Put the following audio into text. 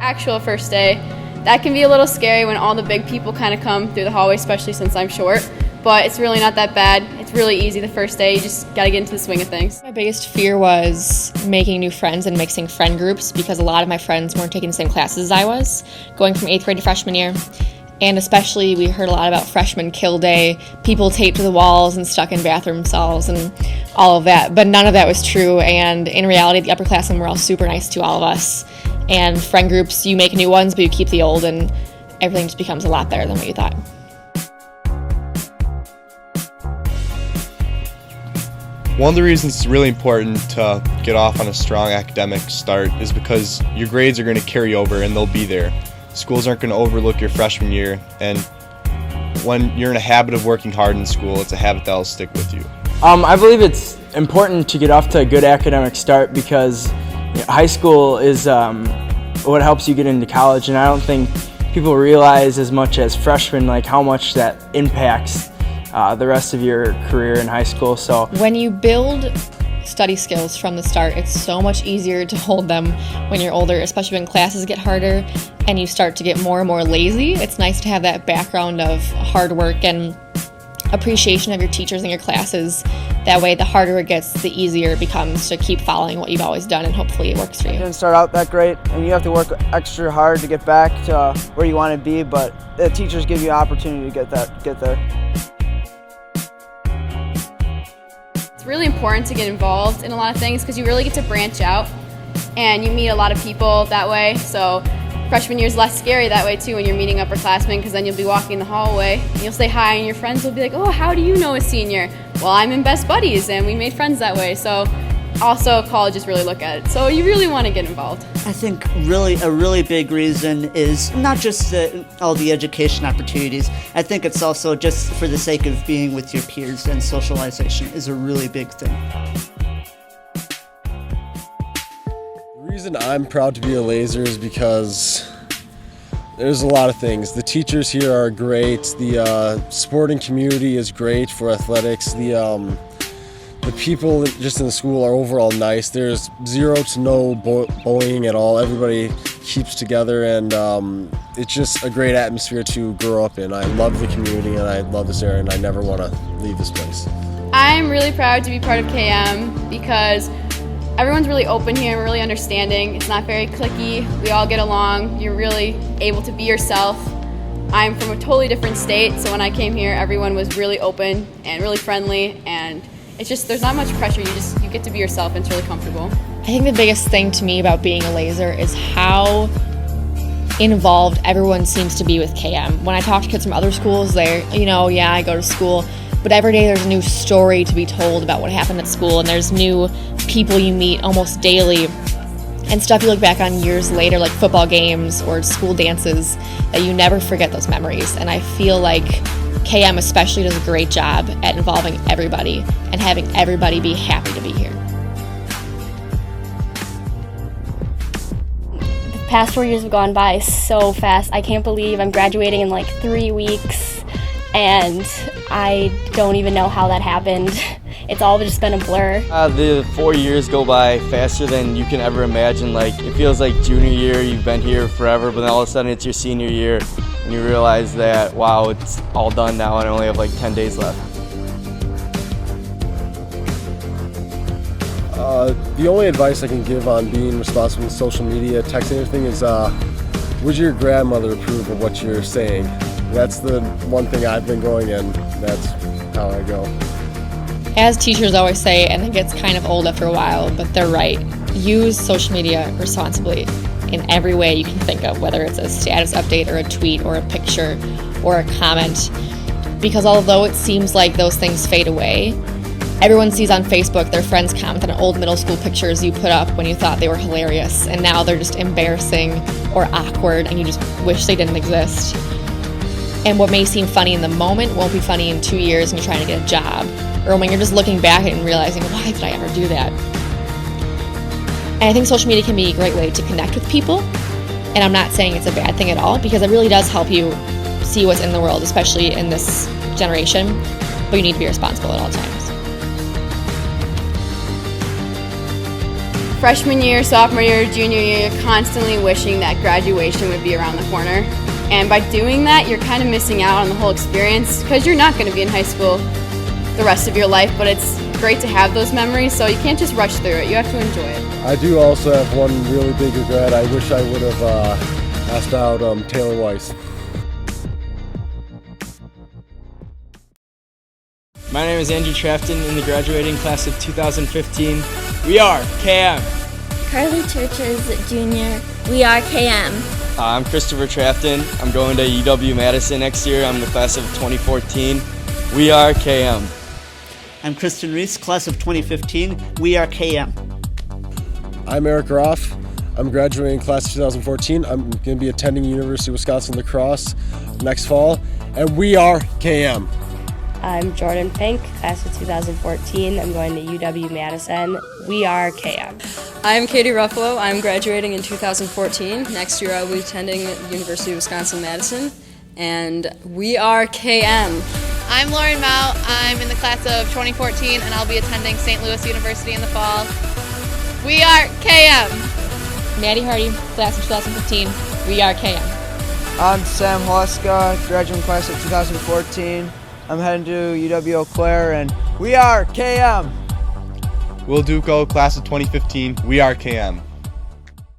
Actual first day, that can be a little scary when all the big people kind of come through the hallway, especially since I'm short, but it's really not that bad. It's really easy the first day. You just got to get into the swing of things. My biggest fear was making new friends and mixing friend groups because a lot of my friends weren't taking the same classes as I was, going from 8th grade to freshman year. And especially we heard a lot about freshman kill day, people taped to the walls and stuck in bathroom stalls and all of that. But none of that was true. And in reality, the upperclassmen were all super nice to all of us. And friend groups, you make new ones, but you keep the old, and everything just becomes a lot better than what you thought. One of the reasons it's really important to get off on a strong academic start is because your grades are going to carry over and they'll be there. Schools aren't going to overlook your freshman year, and when you're in a habit of working hard in school, it's a habit that'll stick with you. I believe it's important to get off to a good academic start because high school is what helps you get into college, and I don't think people realize as much as freshmen like how much that impacts the rest of your career in high school. So when you build study skills from the start, it's so much easier to hold them when you're older, especially when classes get harder and you start to get more and more lazy. It's nice to have that background of hard work and appreciation of your teachers and your classes. That way, the harder it gets, the easier it becomes to keep following what you've always done, and hopefully it works for you. It didn't start out that great, and you have to work extra hard to get back to where you want to be, but the teachers give you an opportunity to get there. It's really important to get involved in a lot of things because you really get to branch out and you meet a lot of people that way. So freshman year is less scary that way too when you're meeting upperclassmen, because then you'll be walking the hallway and you'll say hi and your friends will be like, oh, how do you know a senior? Well, I'm in Best Buddies and we made friends that way. So also colleges really look at it. So you really want to get involved. I think a really big reason is not just all the education opportunities. I think it's also just for the sake of being with your peers, and socialization is a really big thing. The reason I'm proud to be a Laser is because there's a lot of things. The teachers here are great. The sporting community is great for athletics. The people just in the school are overall nice. There's zero to no bullying at all. Everybody keeps together, and it's just a great atmosphere to grow up in. I love the community and I love this area, and I never want to leave this place. I'm really proud to be part of KM because everyone's really open here and really understanding. It's not very cliquey. We all get along. You're really able to be yourself. I'm from a totally different state, so when I came here, everyone was really open and really friendly, and it's just, there's not much pressure. You get to be yourself, and it's really comfortable. I think the biggest thing to me about being a Laser is how involved everyone seems to be with KM. When I talk to kids from other schools, they're, yeah, I go to school, but every day there's a new story to be told about what happened at school, and there's new people you meet almost daily, and stuff you look back on years later, like football games or school dances, that you never forget those memories. And I feel like KM especially does a great job at involving everybody and having everybody be happy to be here. The past 4 years have gone by so fast. I can't believe I'm graduating in like 3 weeks, and I don't even know how that happened. It's all just been a blur. The 4 years go by faster than you can ever imagine. Like, it feels like junior year, you've been here forever, but then all of a sudden it's your senior year, and you realize that, wow, it's all done now and I only have like 10 days left. The only advice I can give on being responsible with social media, texting, everything is, would your grandmother approve of what you're saying? That's the one thing I've been going, and that's how I go. As teachers always say, and it gets kind of old after a while, but they're right, use social media responsibly in every way you can think of, whether it's a status update or a tweet or a picture or a comment. Because although it seems like those things fade away, everyone sees on Facebook their friends comment on old middle school pictures you put up when you thought they were hilarious, and now they're just embarrassing or awkward and you just wish they didn't exist. And what may seem funny in the moment won't be funny in 2 years when you're trying to get a job, or when you're just looking back and realizing, why did I ever do that? And I think social media can be a great way to connect with people, and I'm not saying it's a bad thing at all, because it really does help you see what's in the world, especially in this generation, but you need to be responsible at all times. Freshman year, sophomore year, junior year, you're constantly wishing that graduation would be around the corner. And by doing that, you're kind of missing out on the whole experience because you're not going to be in high school the rest of your life, but it's great to have those memories, so you can't just rush through it. You have to enjoy it. I do also have one really big regret. I wish I would have asked out Taylor Weiss. My name is Andrew Trafton in the graduating class of 2015. We are KM. Carly Churches Jr. We are KM. I'm Christopher Trafton. I'm going to UW-Madison next year. I'm the class of 2014. We are KM. I'm Kristen Reese, class of 2015. We are KM. I'm Eric Roth. I'm graduating class of 2014. I'm going to be attending University of Wisconsin La Crosse next fall, and we are KM. I'm Jordan Pink, class of 2014. I'm going to UW-Madison. We are KM. I'm Katie Ruffalo. I'm graduating in 2014. Next year I'll be attending University of Wisconsin-Madison, and we are KM. I'm Lauren Mao. I'm in the class of 2014, and I'll be attending St. Louis University in the fall. We are KM. Maddie Hardy, class of 2015. We are KM. I'm Sam Hoska, graduating class of 2014. I'm heading to UW-Eau Claire, and we are KM. Will Duco, class of 2015. We are KM.